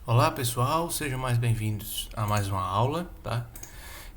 Olá pessoal, sejam mais bem-vindos a mais uma aula, tá?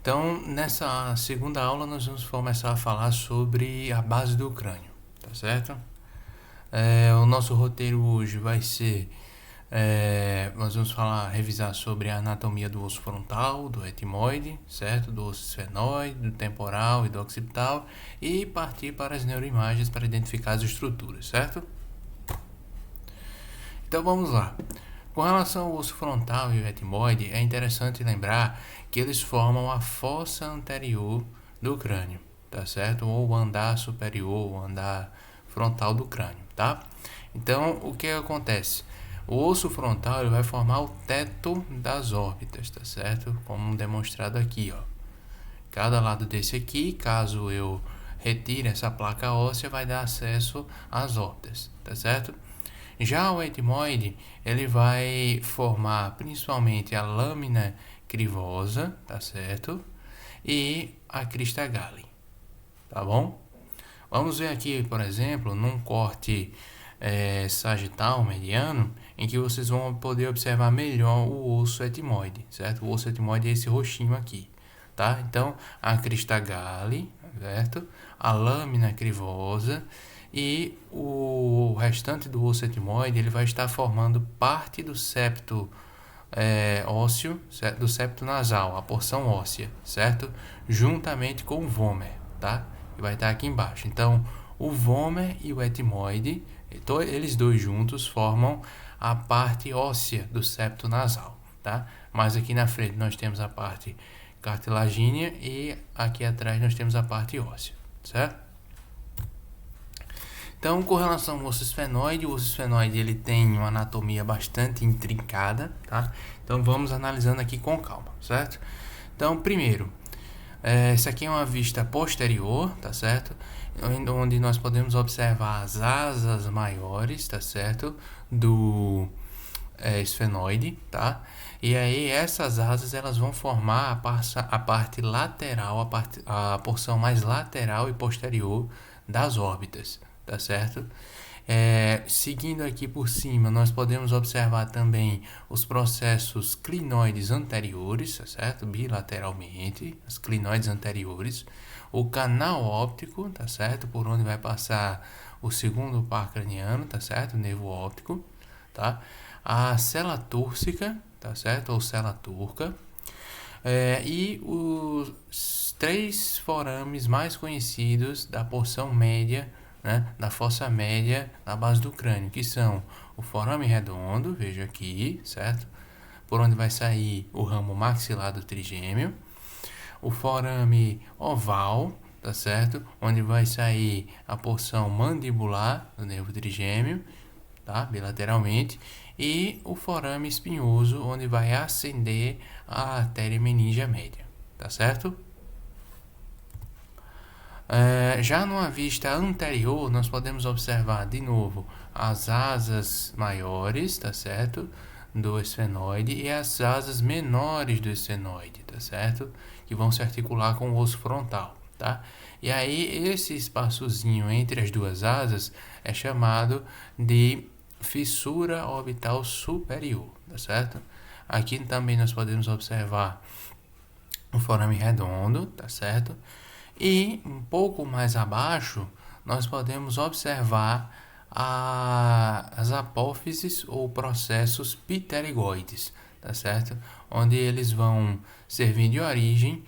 Então, nessa segunda aula nós vamos começar a falar sobre a base do crânio, tá certo? O nosso roteiro hoje vai ser, nós vamos revisar sobre a anatomia do osso frontal, do etimoide, certo? Do osso esfenoide, do temporal e do occipital e partir para as neuroimagens para identificar as estruturas, certo? Então vamos lá. Com relação ao osso frontal e o etimoide, é interessante lembrar que eles formam a fossa anterior do crânio, tá certo? Ou o andar superior, o andar frontal do crânio, tá? Então, o que acontece? O osso frontal ele vai formar o teto das órbitas, tá certo? Como demonstrado aqui, ó. Cada lado desse aqui, caso eu retire essa placa óssea, vai dar acesso às órbitas, tá certo? Já o etimoide, ele vai formar principalmente a lâmina crivosa, tá certo? E a crista galli, tá bom? Vamos ver aqui, por exemplo, num corte sagital mediano, em que vocês vão poder observar melhor o osso etimoide, certo? O osso etimoide é esse roxinho aqui, tá? Então, a crista galli, certo? A lâmina crivosa e o restante do osso etimoide ele vai estar formando parte do septo ósseo, certo? Do septo nasal, a porção óssea, certo? Juntamente com o vômer, tá? E vai estar aqui embaixo. Então, o vômer e o etimoide, eles dois juntos formam a parte óssea do septo nasal, tá? Mas aqui na frente nós temos a parte cartilagínea e aqui atrás nós temos a parte óssea, certo? Então, com relação ao osso esfenoide, o osso esfenoide ele tem uma anatomia bastante intrincada, tá? Então, vamos analisando aqui com calma, certo? Então, primeiro, essa aqui é uma vista posterior, tá certo? Onde nós podemos observar as asas maiores, tá certo? Do esfenoide, tá? E aí essas asas elas vão formar a parte lateral, a porção mais lateral e posterior das órbitas, tá certo? Seguindo aqui por cima, nós podemos observar também os processos clinoides anteriores, tá certo? Bilateralmente, as clinoides anteriores, o canal óptico, tá certo? Por onde vai passar o segundo par craniano, tá certo? O nervo óptico, tá? A cela túrcica, tá certo? Ou cela turca, e os três forames mais conhecidos da porção média, né, da fossa média na base do crânio, que são o forame redondo, veja aqui, certo? Por onde vai sair o ramo maxilar do trigêmeo, o forame oval, tá certo? Onde vai sair a porção mandibular do nervo trigêmeo, tá? Bilateralmente, e o forame espinhoso, onde vai ascender a artéria meníngea média, tá certo? Já numa vista anterior, nós podemos observar de novo as asas maiores, tá certo? Do esfenoide e as asas menores do esfenoide, tá certo? Que vão se articular com o osso frontal, tá? E aí, esse espaçozinho entre as duas asas é chamado de fissura orbital superior, tá certo? Aqui também nós podemos observar o forame redondo, tá certo? E um pouco mais abaixo, nós podemos observar as apófises ou processos pterigoides, tá certo? Onde eles vão servir de origem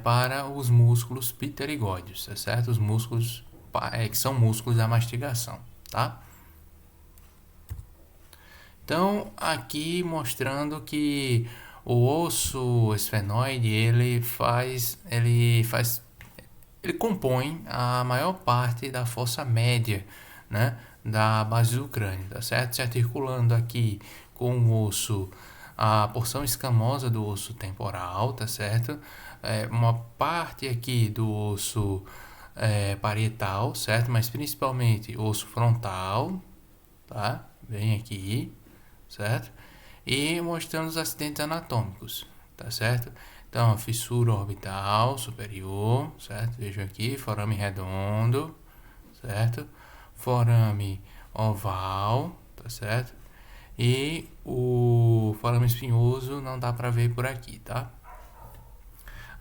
para os músculos pterigoides, tá certo? Os músculos que são músculos da mastigação, tá? Então, aqui mostrando que o osso esfenoide, ele compõe a maior parte da fossa média, né, da base do crânio, tá certo? Se articulando aqui com o osso, a porção escamosa do osso temporal, tá certo? Uma parte aqui do osso parietal, certo? Mas principalmente o osso frontal, tá? Bem aqui, certo? E mostrando os acidentes anatômicos, tá certo? Então, fissura orbital superior, certo? Vejam aqui, forame redondo, certo? Forame oval, tá certo? e o forame espinhoso não dá para ver por aqui, tá?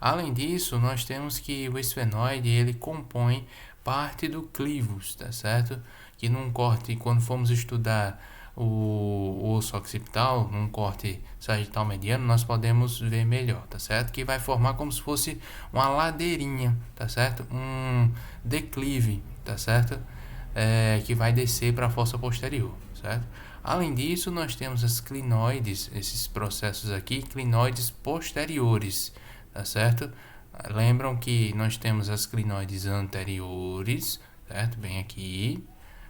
Além disso, nós temos que o esfenoide ele compõe parte do clivus, tá certo? Que num corte, quando formos estudar o osso occipital, num corte sagital mediano, nós podemos ver melhor, tá certo? Que vai formar como se fosse uma ladeirinha, tá certo? Um declive, tá certo? Que vai descer para a fossa posterior, certo? Além disso, nós temos as clinoides, esses processos aqui, clinoides posteriores, tá certo? Lembram que nós temos as clinoides anteriores, certo? Bem aqui,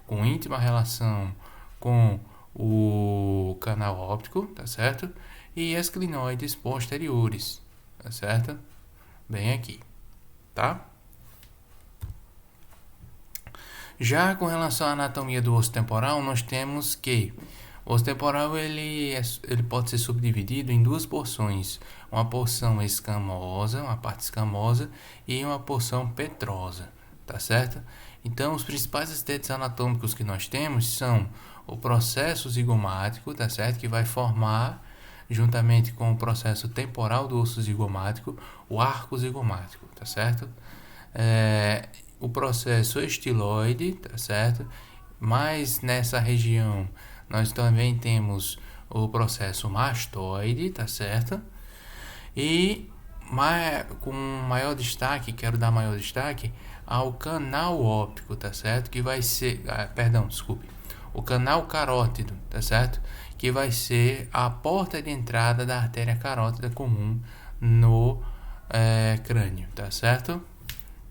com íntima relação com o canal óptico, tá certo? E as clinoides posteriores, tá certo? Bem aqui, tá? Já com relação à anatomia do osso temporal, nós temos que o osso temporal ele pode ser subdividido em duas porções, uma porção escamosa, uma parte escamosa e uma porção petrosa, tá certo? Então, os principais acidentes anatômicos que nós temos são o processo zigomático, tá certo? Que vai formar, juntamente com o processo temporal do osso zigomático, o arco zigomático, tá certo? O processo estiloide, tá certo? Mas nessa região nós também temos o processo mastoide, tá certo? E com maior destaque, quero dar maior destaque ao canal óptico, tá certo? Que vai ser, o canal carótido, tá certo? Que vai ser a porta de entrada da artéria carótida comum no crânio, tá certo?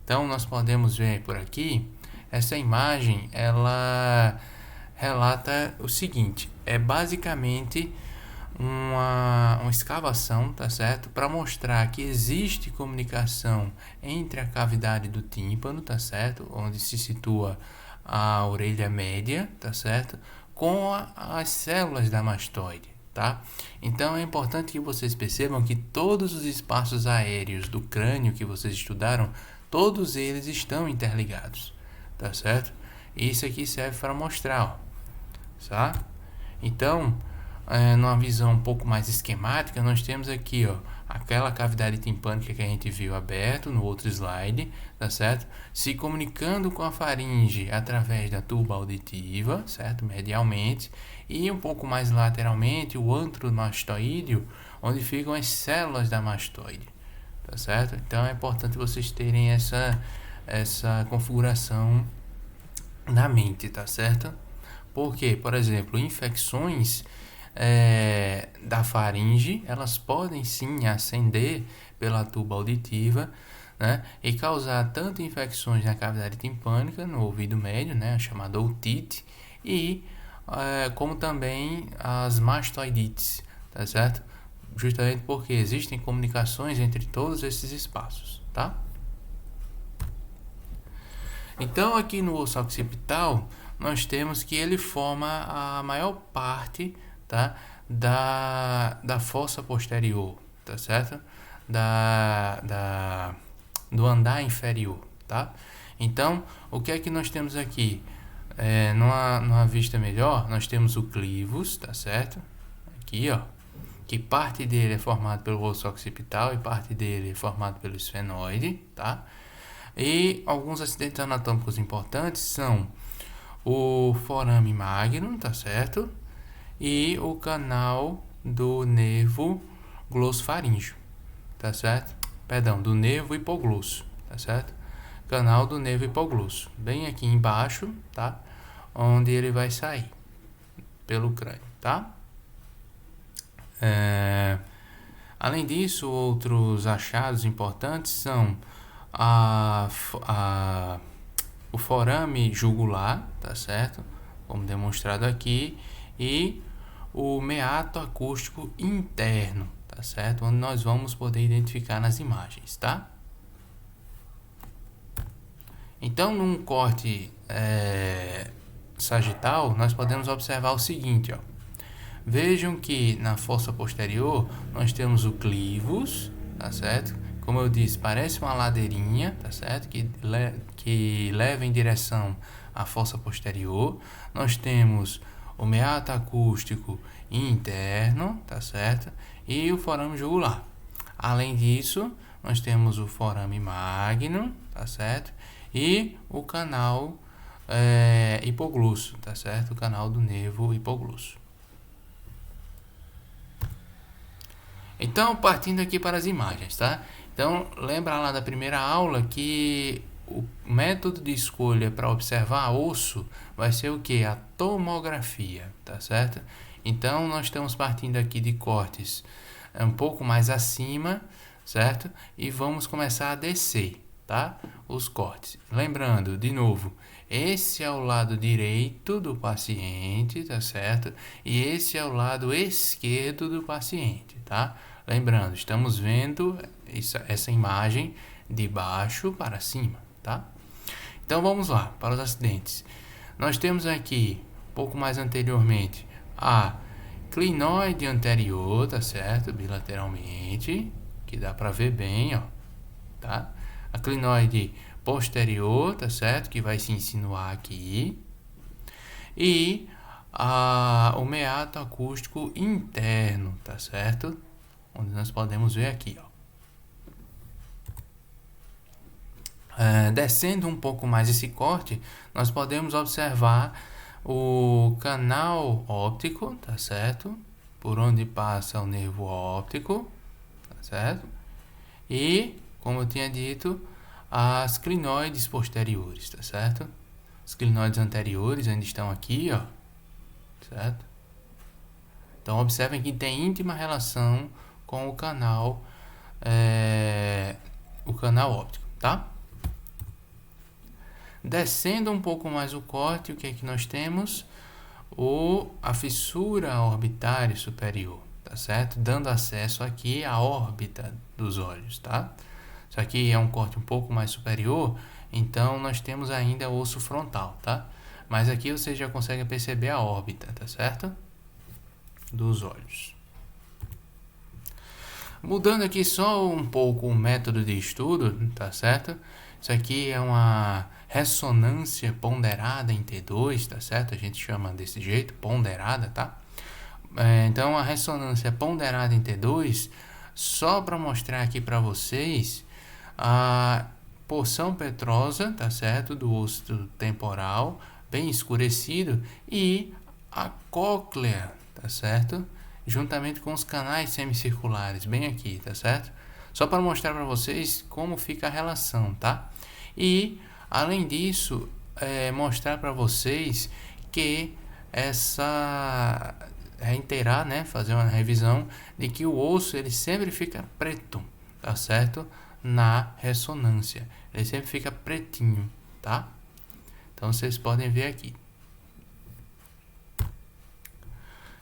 Então, nós podemos ver por aqui, essa imagem, ela relata o seguinte, é basicamente uma escavação, tá certo? Para mostrar que existe comunicação entre a cavidade do tímpano, tá certo? Onde se situa a orelha média, tá certo? Com as células da mastoide, tá? Então é importante que vocês percebam que todos os espaços aéreos do crânio que vocês estudaram, todos eles estão interligados, tá certo? Isso aqui serve para mostrar, ó, tá? Então, numa visão um pouco mais esquemática, nós temos aqui, ó, aquela cavidade timpânica que a gente viu aberto no outro slide, tá certo? Se comunicando com a faringe através da tuba auditiva, certo? Medialmente, e um pouco mais lateralmente o antro mastoídeo, onde ficam as células da mastoide, tá certo? Então é importante vocês terem essa configuração na mente, tá certo? Porque, por exemplo, infecções da faringe, elas podem sim ascender pela tuba auditiva, né, e causar tanto infecções na cavidade timpânica, no ouvido médio, né, chamada otite, e como também as mastoidites, tá certo? Justamente porque existem comunicações entre todos esses espaços, tá? Então, aqui no osso occipital, nós temos que ele forma a maior parte, tá, da fossa posterior, tá certo? Do andar inferior, tá? Então, o que é que nós temos aqui? Numa vista melhor, nós temos o clivus, tá certo? Aqui, ó, que parte dele é formado pelo osso occipital e parte dele é formado pelo esfenoide, tá? E alguns acidentes anatômicos importantes são o forame magnum, tá certo? E o canal do nervo glossofaríngeo, tá certo? Perdão, do nervo hipoglosso, tá certo? Canal do nervo hipoglosso, bem aqui embaixo, tá? Onde ele vai sair pelo crânio, tá? Além disso, outros achados importantes são o forame jugular, tá certo? Como demonstrado aqui, e o meato acústico interno, tá certo? Onde nós vamos poder identificar nas imagens, tá? Então, num corte sagital, nós podemos observar o seguinte, ó. Vejam que na fossa posterior nós temos o clivus, tá certo? Como eu disse, parece uma ladeirinha, tá certo? Que leva em direção à fossa posterior. Nós temos o meato acústico interno, tá certo? E o forame jugular. Além disso, nós temos o forame magno, tá certo? E o canal hipoglosso, tá certo? O canal do nervo hipoglosso. Então, partindo aqui para as imagens, tá? Então, lembra lá da primeira aula que o método de escolha para observar osso vai ser o que? A tomografia, tá certo? Então, nós estamos partindo aqui de cortes um pouco mais acima, certo? E vamos começar a descer, tá? Os cortes. Lembrando, de novo, esse é o lado direito do paciente, tá certo? E esse é o lado esquerdo do paciente, tá? Lembrando, estamos vendo essa imagem de baixo para cima, tá? Então vamos lá, para os acidentes. Nós temos aqui, um pouco mais anteriormente, a clinoide anterior, tá certo? Bilateralmente, que dá para ver bem, ó, tá? A clinoide posterior, tá certo? Que vai se insinuar aqui. E o meato acústico interno, tá certo? Onde nós podemos ver aqui, ó. Descendo um pouco mais esse corte, nós podemos observar o canal óptico, tá certo? Por onde passa o nervo óptico, tá certo? E, como eu tinha dito, as clinoides posteriores, tá certo? As clinoides anteriores ainda estão aqui, ó, certo? Então, observem que tem íntima relação com o canal óptico, tá? Descendo um pouco mais o corte, o que é que nós temos? A fissura orbitária superior, tá certo? Dando acesso aqui à órbita dos olhos, tá? Isso aqui é um corte um pouco mais superior, então nós temos ainda o osso frontal, tá? Mas aqui você já consegue perceber a órbita, tá certo? Dos olhos. Mudando aqui só um pouco o método de estudo, tá certo? Isso aqui é uma ressonância ponderada em T2, tá certo? A gente chama desse jeito, ponderada, tá? Então, a ressonância ponderada em T2, só para mostrar aqui para vocês a porção petrosa, tá certo? Do osso temporal, bem escurecido, e a cóclea, tá certo? Juntamente com os canais semicirculares, bem aqui, tá certo? Só para mostrar para vocês como fica a relação, tá? E, além disso, mostrar para vocês que reiterar, né? Fazer uma revisão de que o osso, ele sempre fica preto, tá certo? Na ressonância. Ele sempre fica pretinho, tá? Então, vocês podem ver aqui.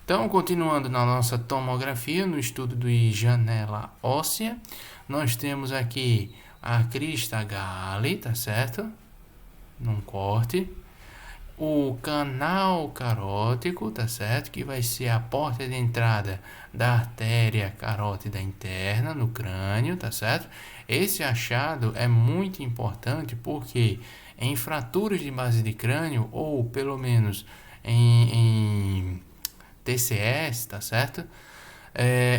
Então, continuando na nossa tomografia, no estudo de janela óssea, nós temos aqui a crista Galli, tá certo? Num corte. O canal carótico, tá certo? Que vai ser a porta de entrada da artéria carótida interna no crânio, tá certo? Esse achado é muito importante porque em fraturas de base de crânio, ou pelo menos em TCS, tá certo?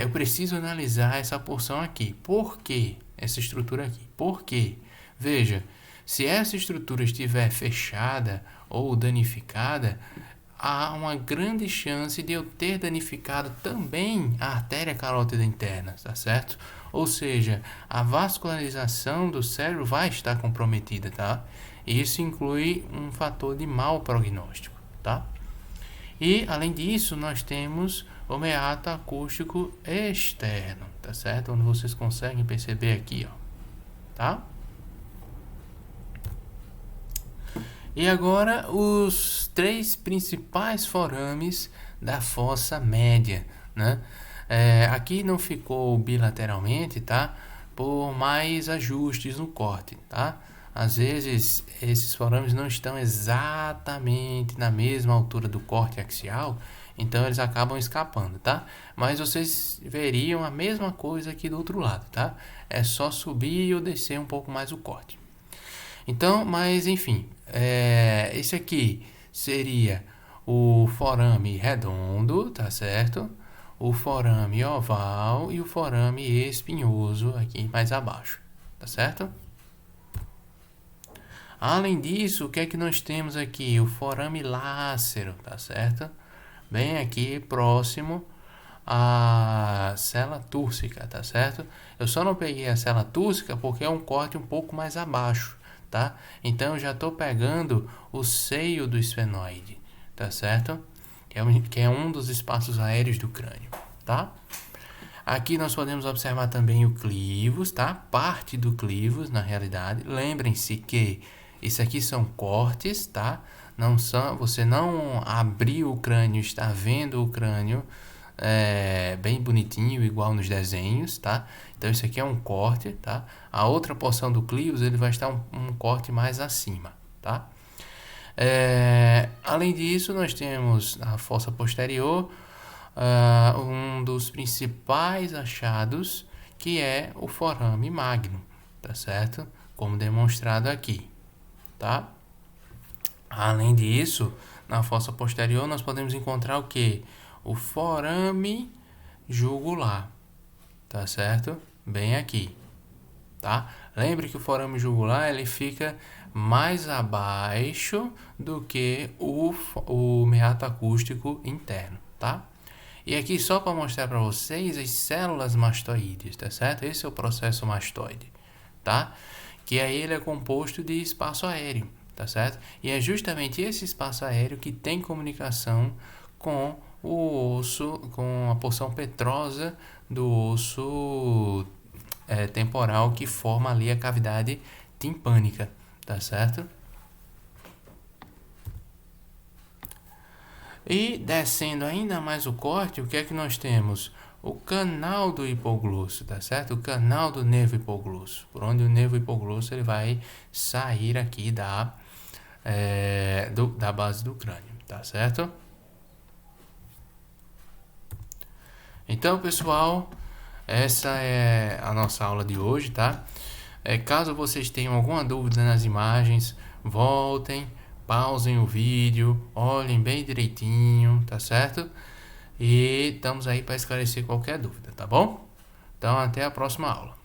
Eu preciso analisar essa porção aqui. Por quê? Essa estrutura aqui. Por quê? Veja, se essa estrutura estiver fechada ou danificada, há uma grande chance de eu ter danificado também a artéria carótida interna, tá certo? Ou seja, a vascularização do cérebro vai estar comprometida, tá? Isso inclui um fator de mau prognóstico, tá? E, além disso, nós temos o meato acústico externo, tá certo? Onde vocês conseguem perceber aqui, ó, tá? E agora, os 3 principais forames da fossa média, né? Aqui não ficou bilateralmente, tá? Por mais ajustes no corte, tá? Às vezes, esses forames não estão exatamente na mesma altura do corte axial, então eles acabam escapando, tá? Mas vocês veriam a mesma coisa aqui do outro lado, tá? É só subir ou descer um pouco mais o corte. Então, mas enfim, esse aqui seria o forame redondo, tá certo? O forame oval e o forame espinhoso aqui mais abaixo, tá certo? Além disso, o que é que nós temos aqui? O forame lácero, tá certo? Bem aqui próximo à cela túrcica, tá certo? Eu só não peguei a cela túrcica porque é um corte um pouco mais abaixo, tá? Então eu já estou pegando o seio do esfenoide, tá certo? Que é um dos espaços aéreos do crânio, tá? Aqui nós podemos observar também o clivos, tá? Parte do clivos, na realidade. Lembrem-se que isso aqui são cortes, tá? Não são, você não abriu o crânio, está vendo o crânio bem bonitinho, igual nos desenhos, tá? Então isso aqui é um corte, tá? A outra porção do clivos, ele vai estar um corte mais acima, tá? Além disso, nós temos a fossa posterior, um dos principais achados, que é o forame magno, tá certo? Como demonstrado aqui, tá? Além disso, na fossa posterior nós podemos encontrar o que? O forame jugular, tá certo? Bem aqui, tá? Lembre que o forame jugular ele fica mais abaixo do que o meato acústico interno, tá? E aqui só para mostrar para vocês as células mastoídeas, tá certo? Esse é o processo mastoide, tá? Que aí ele é composto de espaço aéreo, tá certo? E é justamente esse espaço aéreo que tem comunicação com o osso, com a porção petrosa do osso temporal que forma ali a cavidade timpânica, tá certo? E descendo ainda mais o corte, o que é que nós temos? O canal do hipoglosso, tá certo? O canal do nervo hipoglosso, por onde o nervo hipoglosso ele vai sair aqui da base do crânio, tá certo? Então, pessoal, essa é a nossa aula de hoje, tá? Caso vocês tenham alguma dúvida nas imagens, voltem, pausem o vídeo, olhem bem direitinho, tá certo? E estamos aí para esclarecer qualquer dúvida, tá bom? Então, até a próxima aula.